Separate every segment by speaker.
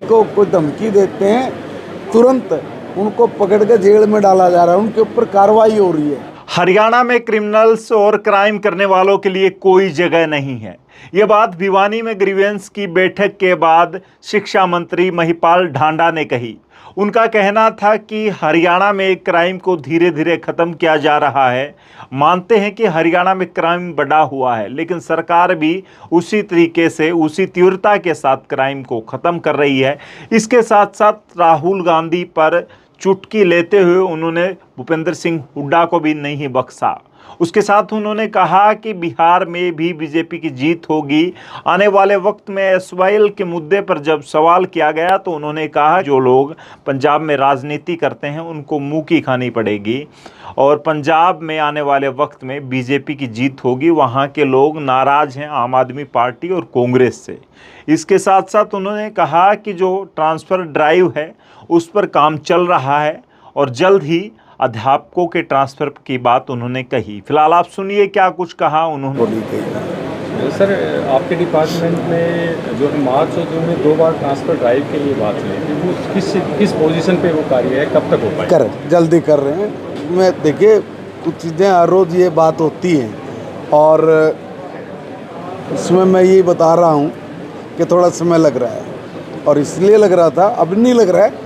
Speaker 1: को कोई धमकी देते हैं तुरंत उनको पकड़ के जेल में डाला जा रहा है, उनके ऊपर कार्रवाई हो रही है।
Speaker 2: हरियाणा में क्रिमिनल्स और क्राइम करने वालों के लिए कोई जगह नहीं है। ये बात भिवानी में ग्रीवेंस की बैठक के बाद शिक्षा मंत्री महिपाल ढांडा ने कही। उनका कहना था कि हरियाणा में क्राइम को धीरे धीरे खत्म किया जा रहा है। मानते हैं कि हरियाणा में क्राइम बढ़ा हुआ है, लेकिन सरकार भी उसी तरीके से उसी तीव्रता के साथ क्राइम को खत्म कर रही है। इसके साथ साथ राहुल गांधी पर चुटकी लेते हुए उन्होंने भूपेंद्र सिंह हुड्डा को भी नहीं बख्शा। उसके साथ उन्होंने कहा कि बिहार में भी बीजेपी की जीत होगी। आने वाले वक्त में एसवाईएल के मुद्दे पर जब सवाल किया गया तो उन्होंने कहा जो लोग पंजाब में राजनीति करते हैं उनको मुंह की खानी पड़ेगी और पंजाब में आने वाले वक्त में बीजेपी की जीत होगी। वहाँ के लोग नाराज़ हैं आम आदमी पार्टी और कांग्रेस से। इसके साथ साथ उन्होंने कहा कि जो ट्रांसफ़र ड्राइव है उस पर काम चल रहा है और जल्द ही अध्यापकों के ट्रांसफ़र की बात उन्होंने कही। फिलहाल आप सुनिए क्या कुछ कहा उन्होंने।
Speaker 3: सर, आपके डिपार्टमेंट में जो मार्च और जून में 2 बार ट्रांसफ़र ड्राइव के लिए बात हुई थी, वो किस पोजीशन पे वो कार्य है, कब तक हो पाएगा?
Speaker 1: जल्दी कर रहे हैं। मैं देखिए कुछ चीज़ें हर रोज़ ये बात होती हैं और उसमें मैं यही बता रहा हूँ कि थोड़ा समय लग रहा है और इसलिए लग रहा था, अब नहीं लग रहा है।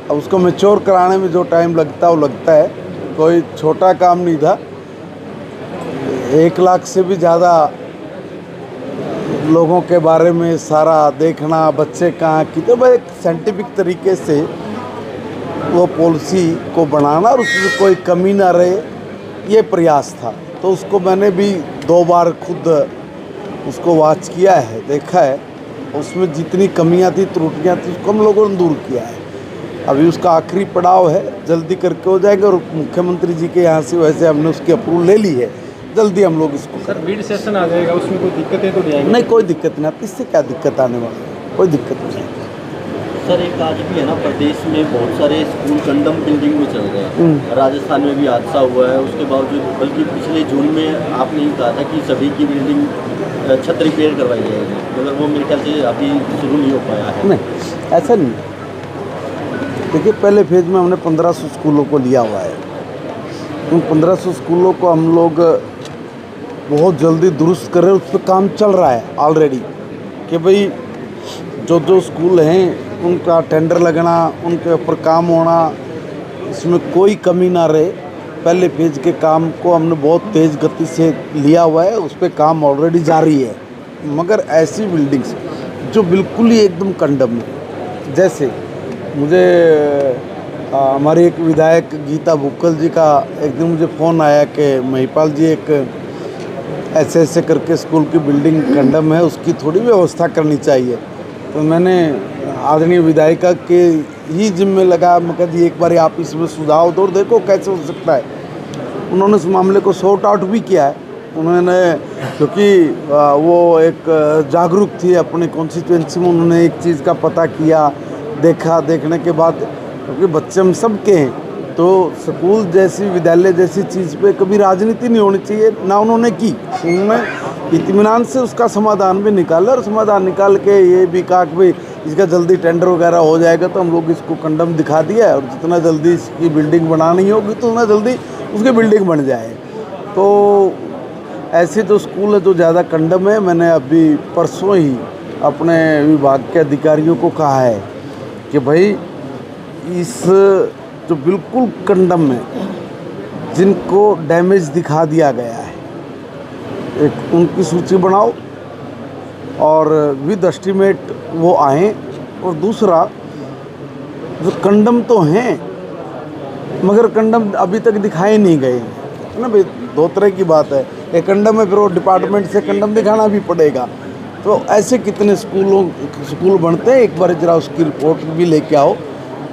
Speaker 1: अब उसको मैच्योर कराने में जो टाइम लगता है वो लगता है। कोई छोटा काम नहीं था। 1 लाख से भी ज़्यादा लोगों के बारे में सारा देखना, बच्चे कहाँ की, तो भाई एक साइंटिफिक तरीके से वो पॉलिसी को बनाना और उसमें कोई कमी ना रहे, ये प्रयास था। तो उसको मैंने भी 2 बार खुद उसको वॉच किया है, देखा है। उसमें जितनी कमियां थी, त्रुटियां थी, उसको हम लोगों ने दूर किया है। अभी उसका आखिरी पड़ाव है, जल्दी करके हो जाएगा और मुख्यमंत्री जी के यहाँ से वैसे हमने उसकी अप्रूवल ले ली है। जल्दी हम लोग इसको
Speaker 3: सर बीड सेशन आ जाएगा, उसमें कोई दिक्कतें तो नहीं आएंगी?
Speaker 1: नहीं, कोई दिक्कत नहीं। इससे क्या दिक्कत आने वाली है? कोई दिक्कत नहीं।
Speaker 4: सर एक आज भी है ना, प्रदेश में बहुत सारे स्कूल कंडम बिल्डिंग में चल रहे हैं। राजस्थान में भी हादसा हुआ है, उसके बावजूद बल्कि पिछले जून में आपने ही कहा था कि सभी की बिल्डिंग छत रिपेयर करवाई जाएगी, मगर वो मेरे ख्याल से अभी शुरू नहीं हो पाया है।
Speaker 1: नहीं, ऐसा नहीं। देखिए पहले फेज में हमने 1500 स्कूलों को लिया हुआ है। उन 1500 स्कूलों को हम लोग बहुत जल्दी दुरुस्त कर रहे हैं। उस पर काम चल रहा है ऑलरेडी कि भाई जो जो स्कूल हैं उनका टेंडर लगना, उनके ऊपर काम होना, इसमें कोई कमी ना रहे। पहले फेज के काम को हमने बहुत तेज़ गति से लिया हुआ है, उस पर काम ऑलरेडी जारी है। मगर ऐसी बिल्डिंग्स जो बिल्कुल ही एकदम कंडम है, जैसे मुझे हमारे एक विधायक गीता बुक्कल जी का एक दिन मुझे फ़ोन आया कि महिपाल जी एक ऐसे करके स्कूल की बिल्डिंग कंडम है, उसकी थोड़ी व्यवस्था करनी चाहिए। तो मैंने आदरणीय विधायिका के ही जिम्मे लगा, मैं कहा जी एक बार आप इसमें सुझाव दो, देखो कैसे हो सकता है। उन्होंने उस मामले को सॉर्ट आउट भी किया है। उन्होंने, क्योंकि वो एक जागरूक थी अपने कॉन्स्टिट्यूएंसी में, उन्होंने एक चीज़ का पता किया, देखा, देखने के बाद, क्योंकि बच्चे हम सब के हैं, तो स्कूल जैसी, विद्यालय जैसी चीज़ पे कभी राजनीति नहीं होनी चाहिए, ना उन्होंने की। उन्होंने इत्मीनान से उसका समाधान भी निकाला और समाधान निकाल के ये भी कहा कि भाई इसका जल्दी टेंडर वगैरह हो जाएगा तो हम लोग इसको कंडम दिखा दिया और जितना जल्दी इसकी बिल्डिंग बनानी होगी तो उतना जल्दी उसकी बिल्डिंग बन जाए। तो ऐसे जो स्कूल है जो ज़्यादा कंडम है, मैंने अभी परसों ही अपने विभाग के अधिकारियों को कहा है कि भाई इस जो बिल्कुल कंडम है, जिनको डैमेज दिखा दिया गया है, एक उनकी सूची बनाओ और विद एस्टीमेट वो आएँ। और दूसरा, जो कंडम तो हैं मगर कंडम अभी तक दिखाए नहीं गए है ना भाई, 2 तरह की बात है। एक कंडम है, फिर वो डिपार्टमेंट से कंडम दिखाना भी पड़ेगा। तो ऐसे कितने स्कूल बनते हैं, एक बार जरा उसकी रिपोर्ट भी लेके आओ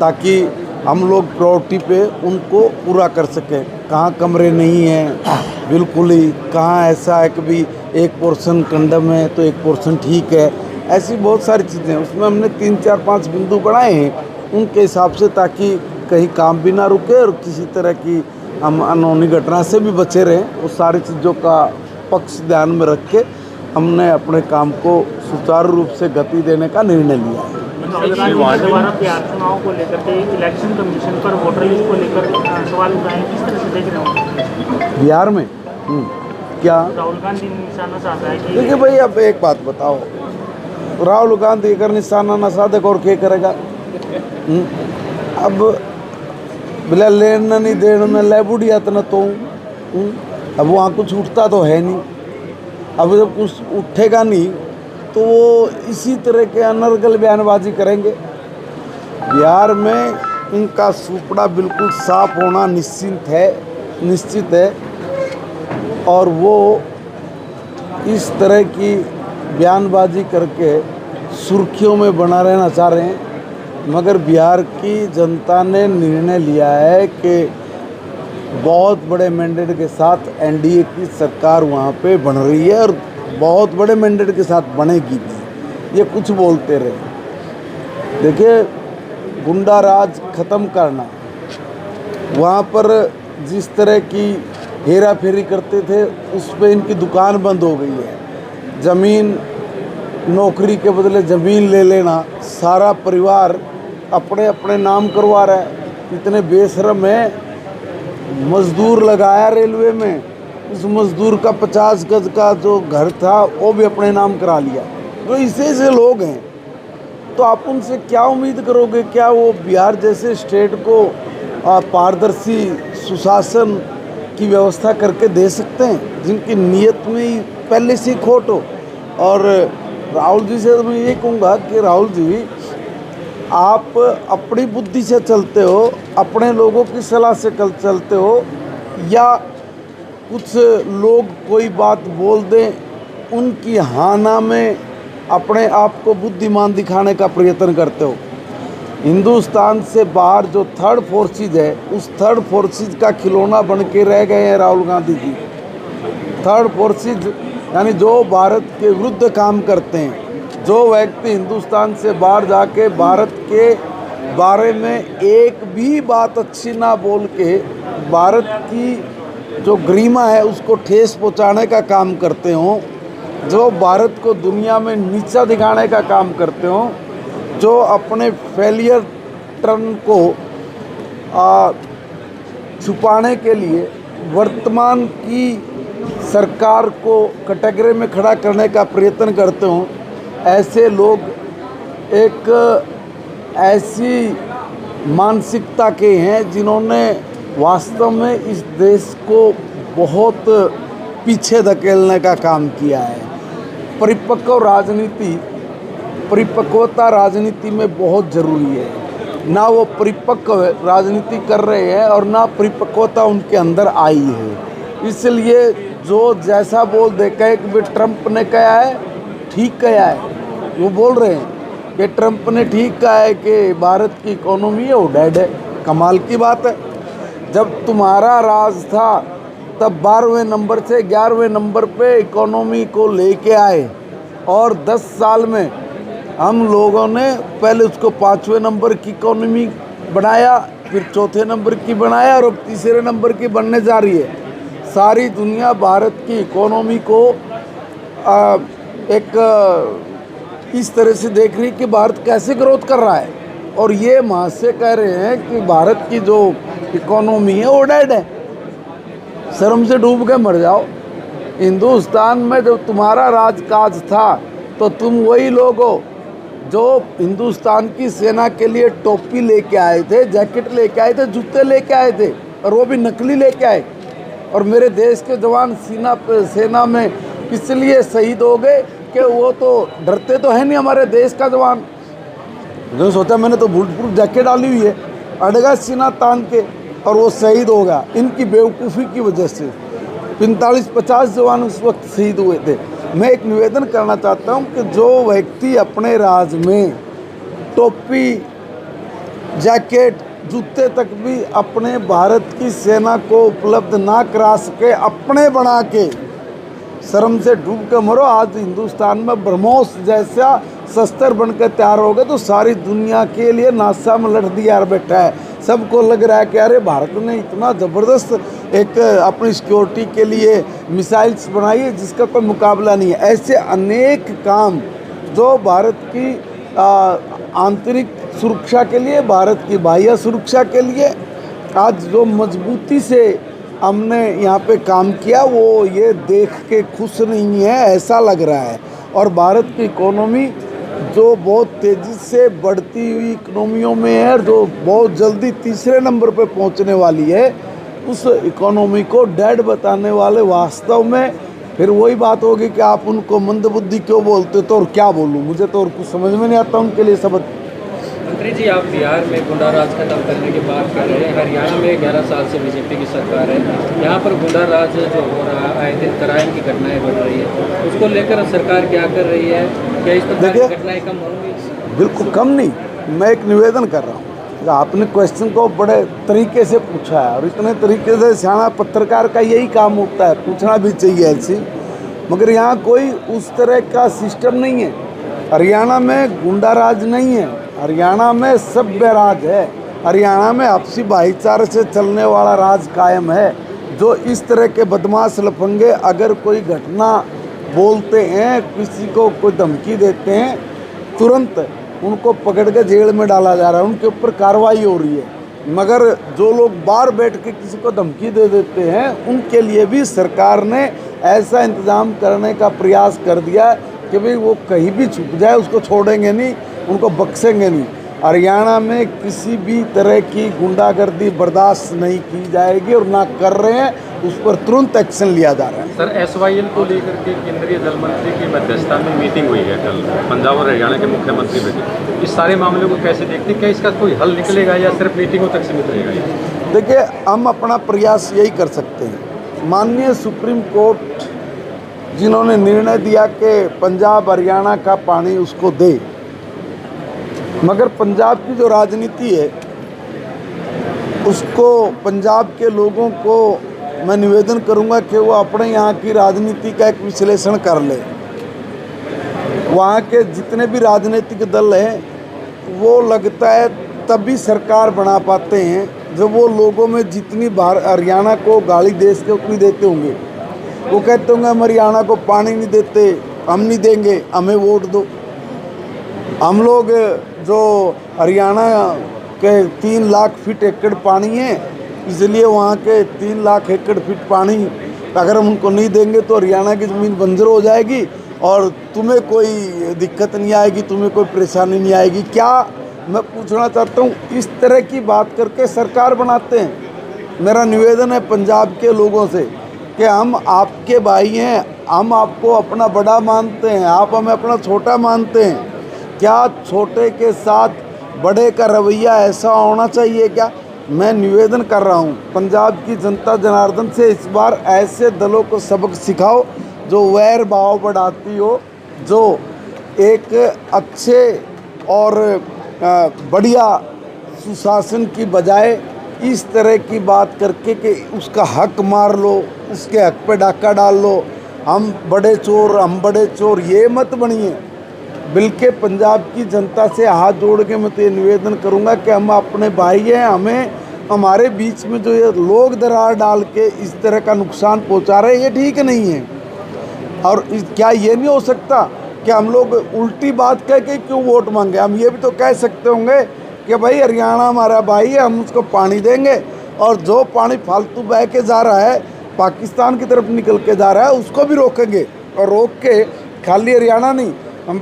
Speaker 1: ताकि हम लोग प्रायोरिटी पे उनको पूरा कर सकें। कहाँ कमरे नहीं हैं बिल्कुल ही, कहाँ ऐसा है कि भी एक पोर्शन कंडम है तो एक पोर्शन ठीक है, ऐसी बहुत सारी चीज़ें। उसमें हमने 3, 4, 5 बिंदु बनाए हैं उनके हिसाब से, ताकि कहीं काम भी ना रुके और किसी तरह की हम अनहोनी घटना से भी बचे रहें। उस सारी चीज़ों का पक्ष ध्यान में रख के हमने अपने काम को सुचारू रूप से गति देने का निर्णय लिया है।
Speaker 5: राहुल गांधी ने दोबारा बिहार चुनाव को लेकर के इलेक्शन कमीशन पर वोटर लिस्ट को लेकर सवाल उठाए, किस तरह से देख रहे हो
Speaker 1: बिहार में क्या
Speaker 5: राहुल गांधी ने निशाना साधा है कि
Speaker 1: देखिए भाई, अब एक बात बताओ, राहुल गांधी अगर निशाना न साधे और क्या करेगा? अब बिला लेना नहीं देना न लेबुड़िया तो न तो अब वहाँ कुछ उठता तो है नहीं। अब जब कुछ उठेगा नहीं तो वो इसी तरह के अनर्गल बयानबाजी करेंगे। बिहार में इनका सुपड़ा बिल्कुल साफ होना निश्चित है और वो इस तरह की बयानबाजी करके सुर्खियों में बना रहना चाह रहे हैं। मगर बिहार की जनता ने निर्णय लिया है कि बहुत बड़े मैंडेट के साथ एनडीए की सरकार वहाँ पे बन रही है और बहुत बड़े मैंडेट के साथ बनेगी भी। ये कुछ बोलते रहे। देखिए, गुंडा राज ख़त्म करना, वहाँ पर जिस तरह की हेरा फेरी करते थे उस पर इनकी दुकान बंद हो गई है। ज़मीन, नौकरी के बदले ज़मीन ले लेना, सारा परिवार अपने अपने नाम करवा रहा है। इतने बेशरम है। मज़दूर लगाया रेलवे में, उस मज़दूर का 50 गज का जो घर था वो भी अपने नाम करा लिया। तो ऐसे लोग हैं, तो आप उनसे क्या उम्मीद करोगे? क्या वो बिहार जैसे स्टेट को पारदर्शी सुशासन की व्यवस्था करके दे सकते हैं, जिनकी नीयत में ही पहले से ही खोट हो? और राहुल जी से तो मैं ये कहूँगा कि राहुल जी, आप अपनी बुद्धि से चलते हो, अपने लोगों की सलाह से चलते हो, या कुछ लोग कोई बात बोल दें उनकी हाना में अपने आप को बुद्धिमान दिखाने का प्रयत्न करते हो? हिंदुस्तान से बाहर जो थर्ड फोर्सेज है, उस थर्ड फोर्सेज का खिलौना बन के रह गए हैं राहुल गांधी जी। थर्ड फोर्सेज यानी जो भारत के विरुद्ध काम करते हैं। जो व्यक्ति हिंदुस्तान से बाहर जाके भारत के बारे में एक भी बात अच्छी ना बोल के भारत की जो गरिमा है उसको ठेस पहुंचाने का काम करते हों, जो भारत को दुनिया में नीचा दिखाने का काम करते हों, जो अपने फेलियर टर्न को छुपाने के लिए वर्तमान की सरकार को कटघरे में खड़ा करने का प्रयत्न करते हों, ऐसे लोग एक ऐसी मानसिकता के हैं जिन्होंने वास्तव में इस देश को बहुत पीछे धकेलने का काम किया है। परिपक्वता राजनीति में बहुत ज़रूरी है। ना वो परिपक्व राजनीति कर रहे हैं और ना परिपक्वता उनके अंदर आई है। इसलिए जो जैसा बोल दे, कहे कि ट्रंप ने कहा है, ठीक कहा है, वो बोल रहे हैं कि ट्रंप ने ठीक कहा है कि भारत की इकोनॉमी है वो डेड है। कमाल की बात है। जब तुम्हारा राज था तब 12वें नंबर से 11वें नंबर पे इकोनॉमी को लेके आए और 10 साल में हम लोगों ने पहले उसको 5वें नंबर की इकोनॉमी बनाया, फिर चौथे नंबर की बनाया और अब तीसरे नंबर की बनने जा रही है। सारी दुनिया भारत की इकोनॉमी को एक इस तरह से देख रही कि भारत कैसे ग्रोथ कर रहा है, और ये महाशय कह रहे हैं कि भारत की जो इकोनॉमी है वो डेड है। शर्म से डूब के मर जाओ। हिंदुस्तान में जब तुम्हारा राजकाज था तो तुम वही लोग हो जो हिंदुस्तान की सेना के लिए टोपी लेके आए थे, जैकेट लेके आए थे, जूते लेके आए थे, और वो भी नकली लेके आए। और मेरे देश के जवान सेना में इसलिए शहीद हो गए कि वो तो डरते तो है नहीं हमारे देश का जवान। जो सोचा मैंने तो बुलेट प्रूफ जैकेट डाली हुई है, अड़गा सीना तान के, और वो शहीद हो गया इनकी बेवकूफ़ी की वजह से। 45-50 जवान उस वक्त शहीद हुए थे। मैं एक निवेदन करना चाहता हूँ कि जो व्यक्ति अपने राज में टोपी, जैकेट, जूते तक भी अपने भारत की सेना को उपलब्ध ना करा सके, अपने बना के, शर्म से डूब के मरो। आज हिंदुस्तान में ब्रह्मोस जैसा शस्त्र बनकर तैयार हो गए तो सारी दुनिया के लिए नासा में लड़ दिया बैठा है। सबको लग रहा है कि अरे भारत ने इतना ज़बरदस्त एक अपनी सिक्योरिटी के लिए मिसाइल्स बनाई है जिसका कोई मुकाबला नहीं है। ऐसे अनेक काम जो भारत की आंतरिक सुरक्षा के लिए, भारत की बाह्य सुरक्षा के लिए आज जो मजबूती से हमने यहाँ पे काम किया वो ये देख के खुश नहीं है, ऐसा लग रहा है। और भारत की इकोनॉमी जो बहुत तेज़ी से बढ़ती हुई इकोनॉमियों में है, जो बहुत जल्दी तीसरे नंबर पे पहुँचने वाली है, उस इकोनॉमी को डेड बताने वाले वास्तव में फिर वही बात होगी कि आप उनको मंदबुद्धि क्यों बोलते, तो और क्या बोलूँ, मुझे तो और कुछ समझ में नहीं आता उनके लिए शब्द।
Speaker 3: मंत्री जी, आप बिहार में गुंडा राज खत्म करने की बात कर रहे हैं, हरियाणा में 11 साल से बीजेपी की सरकार है, यहाँ पर गुंडा राज जो हो रहा है, आए दिन क्राइम की घटनाएं बढ़ रही है, उसको लेकर सरकार क्या कर रही है? क्या इस प्रकार की घटनाएं कम होंगी?
Speaker 1: बिल्कुल कम नहीं, मैं एक निवेदन कर रहा हूँ। आपने क्वेश्चन को बड़े तरीके से पूछा है और इतने तरीके से सियाना पत्रकार का यही काम होता है, पूछना भी चाहिए ऐसी, मगर यहाँ कोई उस तरह का सिस्टम नहीं है। हरियाणा में गुंडा राज नहीं है, हरियाणा में सभ्य राज है, हरियाणा में आपसी भाईचारे से चलने वाला राज कायम है। जो इस तरह के बदमाश लफंगे अगर कोई घटना बोलते हैं, किसी को कोई धमकी देते हैं, तुरंत उनको पकड़ के जेल में डाला जा रहा है, उनके ऊपर कार्रवाई हो रही है। मगर जो लोग बाहर बैठ के किसी को धमकी दे देते हैं, उनके लिए भी सरकार ने ऐसा इंतज़ाम करने का प्रयास कर दिया कि भाई वो कहीं भी छुप जाए उसको छोड़ेंगे नहीं, उनको बख्शेंगे नहीं। हरियाणा में किसी भी तरह की गुंडागर्दी बर्दाश्त नहीं की जाएगी और ना कर रहे हैं, उस पर तुरंत एक्शन लिया जा रहा है।
Speaker 3: सर, SYL को लेकर के केंद्रीय जल मंत्री की मध्यस्थता में मीटिंग हुई है कल, पंजाब और हरियाणा के मुख्यमंत्री बैठे, इस सारे मामले को कैसे देखते हैं? क्या इसका कोई हल निकलेगा या सिर्फ मीटिंगों तक सीमित रहेगा?
Speaker 1: देखिए, हम अपना प्रयास यही कर सकते हैं। माननीय सुप्रीम कोर्ट जिन्होंने निर्णय दिया कि पंजाब हरियाणा का पानी उसको दे, मगर पंजाब की जो राजनीति है उसको पंजाब के लोगों को मैं निवेदन करूंगा कि वो अपने यहाँ की राजनीति का एक विश्लेषण कर ले। वहाँ के जितने भी राजनीतिक दल हैं वो लगता है तभी सरकार बना पाते हैं जब वो लोगों में जितनी हरियाणा को गाली देश के उतनी देते होंगे। वो कहते होंगे हम हरियाणा को पानी नहीं देते, हम नहीं देंगे, हमें वोट दो। हम लोग जो हरियाणा के 3 लाख फीट एकड़ पानी है, इसलिए वहाँ के 3 लाख एकड़ फीट पानी अगर हम उनको नहीं देंगे तो हरियाणा की ज़मीन बंजर हो जाएगी और तुम्हें कोई दिक्कत नहीं आएगी, तुम्हें कोई परेशानी नहीं आएगी। क्या मैं पूछना चाहता हूँ, इस तरह की बात करके सरकार बनाते हैं। मेरा निवेदन है पंजाब के लोगों से कि हम आपके भाई हैं, हम आपको अपना बड़ा मानते हैं, आप हमें अपना छोटा मानते हैं। क्या छोटे के साथ बड़े का रवैया ऐसा होना चाहिए क्या? मैं निवेदन कर रहा हूँ पंजाब की जनता जनार्दन से, इस बार ऐसे दलों को सबक सिखाओ जो वैर भाव बढ़ाती हो, जो एक अच्छे और बढ़िया सुशासन की बजाय इस तरह की बात करके कि उसका हक मार लो, उसके हक पे डाका डाल लो, हम बड़े चोर, ये मत बनिए। बल्कि पंजाब की जनता से हाथ जोड़ के मैं तो ये निवेदन करूंगा कि हम अपने भाई हैं, हमें हमारे बीच में जो ये लोग दरार डाल के इस तरह का नुकसान पहुंचा रहे हैं, ये ठीक नहीं है। और क्या ये नहीं हो सकता कि हम लोग उल्टी बात कह के क्यों वोट मांगे? हम ये भी तो कह सकते होंगे कि भाई हरियाणा हमारा भाई है, हम उसको पानी देंगे, और जो पानी फालतू बह के जा रहा है, पाकिस्तान की तरफ निकल के जा रहा है, उसको भी रोकेंगे। और रोक के खाली हरियाणा नहीं, हम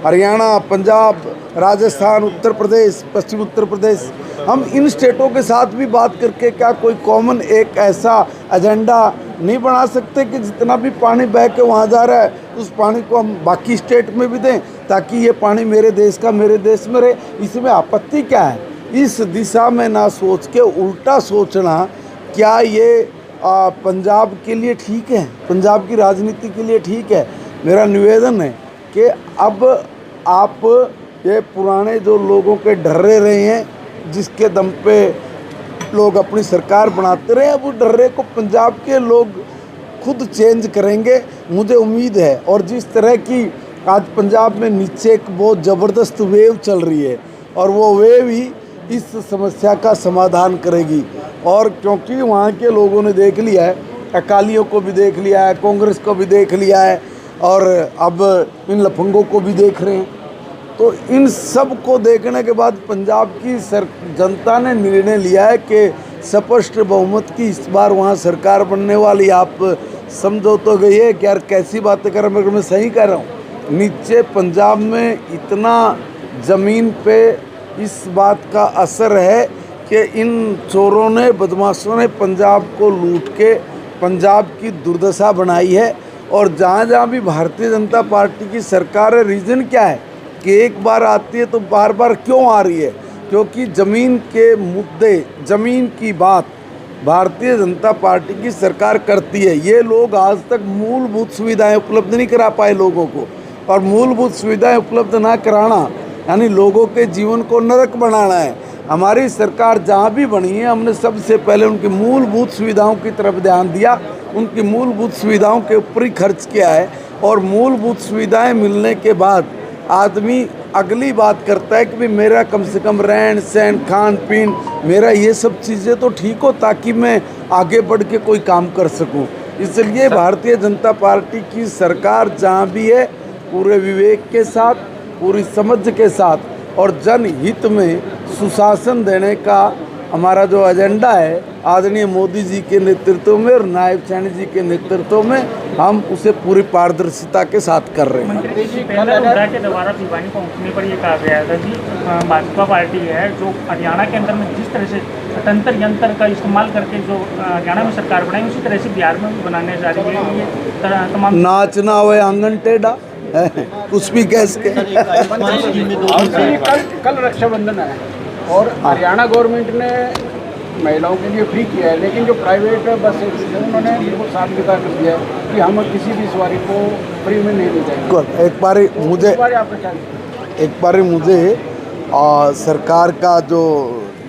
Speaker 1: हरियाणा, पंजाब, राजस्थान, उत्तर प्रदेश, पश्चिम उत्तर प्रदेश, हम इन स्टेटों के साथ भी बात करके क्या कोई कॉमन एक ऐसा एजेंडा नहीं बना सकते कि जितना भी पानी बह के वहाँ जा रहा है उस पानी को हम बाकी स्टेट में भी दें, ताकि ये पानी मेरे देश का मेरे देश में रहे। इसमें आपत्ति क्या है? इस दिशा में ना सोच के उल्टा सोचना, क्या ये पंजाब के लिए ठीक है? पंजाब की राजनीति के लिए ठीक है? मेरा निवेदन है कि अब आप ये पुराने जो लोगों के डर्रे रहे हैं, जिसके दम पे लोग अपनी सरकार बनाते रहे, अब उस डर्रे को पंजाब के लोग खुद चेंज करेंगे, मुझे उम्मीद है। और जिस तरह की आज पंजाब में नीचे एक बहुत ज़बरदस्त वेव चल रही है, और वो वेव ही इस समस्या का समाधान करेगी। और क्योंकि वहाँ के लोगों ने देख लिया है, अकालियों को भी देख लिया है, कांग्रेस को भी देख लिया है, और अब इन लफंगों को भी देख रहे हैं, तो इन सब को देखने के बाद पंजाब की जनता ने निर्णय लिया है कि स्पष्ट बहुमत की इस बार वहाँ सरकार बनने वाली। आप समझो तो गई है कि यार कैसी बातें कर रहे हैं, मैं सही कह रहा हूँ। नीचे पंजाब में इतना ज़मीन पे इस बात का असर है कि इन चोरों ने, बदमाशों ने पंजाब को लूट के पंजाब की दुर्दशा बनाई है। और जहाँ जहाँ भी भारतीय जनता पार्टी की सरकार है, रीज़न क्या है कि एक बार आती है तो बार बार क्यों आ रही है? क्योंकि ज़मीन के मुद्दे, ज़मीन की बात भारतीय जनता पार्टी की सरकार करती है। ये लोग आज तक मूलभूत सुविधाएं उपलब्ध नहीं करा पाए लोगों को, और मूलभूत सुविधाएं उपलब्ध ना कराना यानी लोगों के जीवन को नरक बनाना है। हमारी सरकार जहाँ भी बनी है, हमने सबसे पहले उनकी मूलभूत सुविधाओं की तरफ ध्यान दिया, उनकी मूलभूत सुविधाओं के ऊपर ही खर्च किया है। और मूलभूत सुविधाएं मिलने के बाद आदमी अगली बात करता है कि भाई मेरा कम से कम रहन सहन, खान पीन, मेरा ये सब चीज़ें तो ठीक हो ताकि मैं आगे बढ़ के कोई काम कर सकूं। इसलिए भारतीय जनता पार्टी की सरकार जहाँ भी है, पूरे विवेक के साथ, पूरी समझ के साथ और जनहित में सुशासन देने का हमारा जो एजेंडा है, आदरणीय मोदी जी के नेतृत्व में और नायब सैनी जी के नेतृत्व में हम उसे पूरी पारदर्शिता के साथ कर रहे हैं।
Speaker 5: मंत्री जी, पहले हुड्डा के दोबारा भिवानी पहुंचने पर यह कहा गया था जी भाजपा पार्टी है जो हरियाणा के अंदर में जिस तरह से तंत्र यंत्र का इस्तेमाल करके जो हरियाणा में सरकार बनाई, उसी तरह से बिहार में भी बनाने जा रही है। ये तमाम
Speaker 1: नाचना हुए आंगन टेढ़ा कुछ भी कह सके।
Speaker 6: कल रक्षाबंधन है और हरियाणा गवर्नमेंट ने महिलाओं के लिए फ्री किया है, लेकिन जो प्राइवेट बस है उन्होंने बिल्कुल साफ निकाल कर दिया है कि हम किसी भी सवारी को फ्री में नहीं ले जाएंगे।
Speaker 1: एक बार मुझे सरकार का जो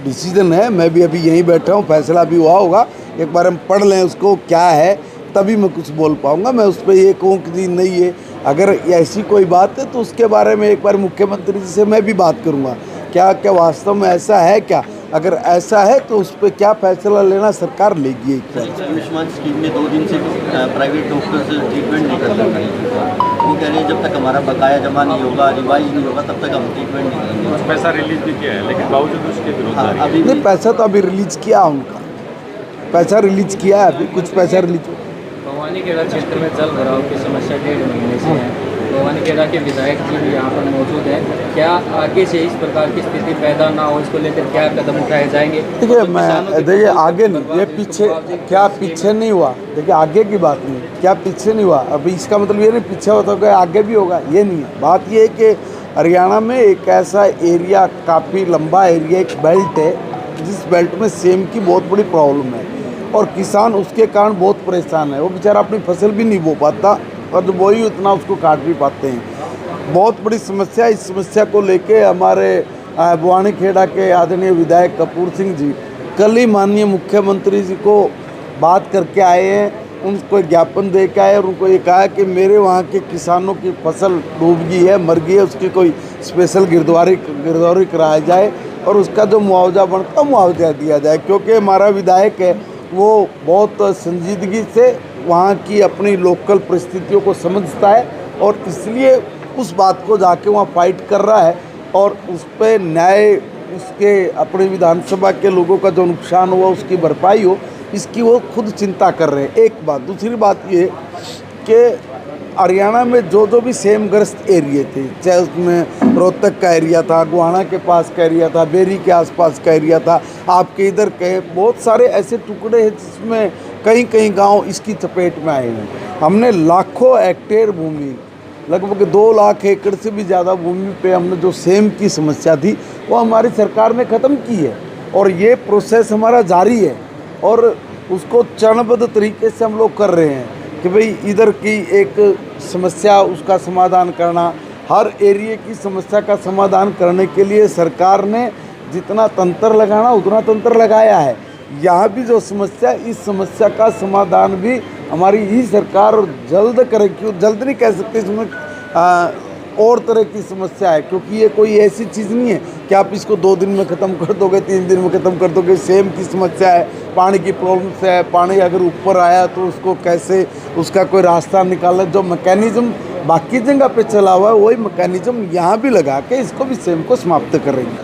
Speaker 1: डिसीजन है, मैं भी अभी यहीं बैठा हूँ, फैसला भी हुआ होगा, एक बार हम पढ़ लें उसको क्या है, तभी मैं कुछ बोल पाऊँगा। मैं उस पर ये कहूँ कि नहीं है, अगर ऐसी कोई बात है तो उसके बारे में एक बार मुख्यमंत्री जी से मैं भी बात करूँगा, क्या क्या वास्तव में ऐसा है क्या, अगर ऐसा है तो उस पर क्या फैसला लेना सरकार लेगी।
Speaker 4: आयुष्मान स्कीम में 2 दिन से प्राइवेट डॉक्टर से ट्रीटमेंट नहीं कर रहे हैं। वो कह रहे हैं जब तक हमारा बकाया जमा नहीं होगा, रिवाइज नहीं होगा, तब तक हम ट्रीटमेंट नहीं करेंगे।
Speaker 7: पैसा रिलीज भी किया है, लेकिन बावजूद उसके विरोध
Speaker 4: अभी
Speaker 1: नहीं, पैसा तो अभी रिलीज किया उनका, पैसा रिलीज किया है, अभी कुछ पैसा रिलीज।
Speaker 3: भवानी खेड़ा क्षेत्र में जल भराव की समस्या 1.5 महीने से है। भवानी खेड़ा के विधायक जी भी यहाँ पर मौजूद हैं। क्या आगे से इस प्रकार की स्थिति पैदा ना हो, इसको लेकर क्या कदम उठाए जाएंगे?
Speaker 1: देखिए आगे नहीं, ये पीछे क्या पीछे नहीं हुआ, देखिए आगे की बात नहीं, क्या पीछे नहीं हुआ, अभी इसका मतलब ये नहीं पीछे होता तो आगे भी होगा, ये नहीं है। बात ये है कि हरियाणा में एक ऐसा एरिया, काफ़ी लंबा एरिया, एक बेल्ट है, जिस बेल्ट में सेम की बहुत बड़ी प्रॉब्लम है और किसान उसके कारण बहुत परेशान है। वो बेचारा अपनी फसल भी नहीं बो पाता और जो बोई उतना उसको काट भी पाते हैं। बहुत बड़ी समस्या, इस समस्या को लेके हमारे भवानी खेड़ा के आदरणीय विधायक कपूर सिंह जी कल ही माननीय मुख्यमंत्री जी को बात करके आए हैं, उनको ज्ञापन दे के आए और उनको ये कहा कि मेरे वहाँ के किसानों की फसल डूब गई है, मर गई है, उसकी कोई स्पेशल गिरदौरी कराया जाए और उसका जो मुआवजा बनता मुआवजा दिया जाए। क्योंकि हमारा विधायक है वो बहुत संजीदगी से वहाँ की अपनी लोकल परिस्थितियों को समझता है और इसलिए उस बात को जाके वहाँ फाइट कर रहा है और उस पर न्याय, उसके अपने विधानसभा के लोगों का जो नुकसान हुआ उसकी भरपाई हो, इसकी वो खुद चिंता कर रहे हैं। एक बात, दूसरी बात ये कि हरियाणा में जो भी सेमग्रस्त एरिया थे, चाहे उसमें रोहतक का एरिया था, गोहाना के पास का एरिया था, बेरी के आसपास का एरिया था, आपके इधर के बहुत सारे ऐसे टुकड़े हैं जिसमें कई कई गांव इसकी चपेट में आए हैं। हमने लाखों हेक्टेयर भूमि, लगभग 2 लाख एकड़ से भी ज़्यादा भूमि पे हमने जो सेम की समस्या थी वो हमारी सरकार ने ख़त्म की है और ये प्रोसेस हमारा जारी है और उसको चरणबद्ध तरीके से हम लोग कर रहे हैं कि भाई इधर की एक समस्या उसका समाधान करना, हर एरिया की समस्या का समाधान करने के लिए सरकार ने जितना तंत्र लगाना उतना तंत्र लगाया है। यहाँ भी जो समस्या, इस समस्या का समाधान भी हमारी ही सरकार जल्द करेगी। जल्द नहीं कह सकते, इसमें और तरह की समस्या है क्योंकि ये कोई ऐसी चीज़ नहीं है कि आप इसको 2 दिन में ख़त्म कर दोगे, 3 दिन में ख़त्म कर दोगे। सेम की समस्या है, पानी की प्रॉब्लम से है, पानी अगर ऊपर आया तो उसको कैसे, उसका कोई रास्ता निकालना, जो मैकेनिज़्म बाकी जगह पे चला हुआ है वही मैकेनिज्म यहाँ भी लगा के इसको भी सेम को समाप्त करेंगे।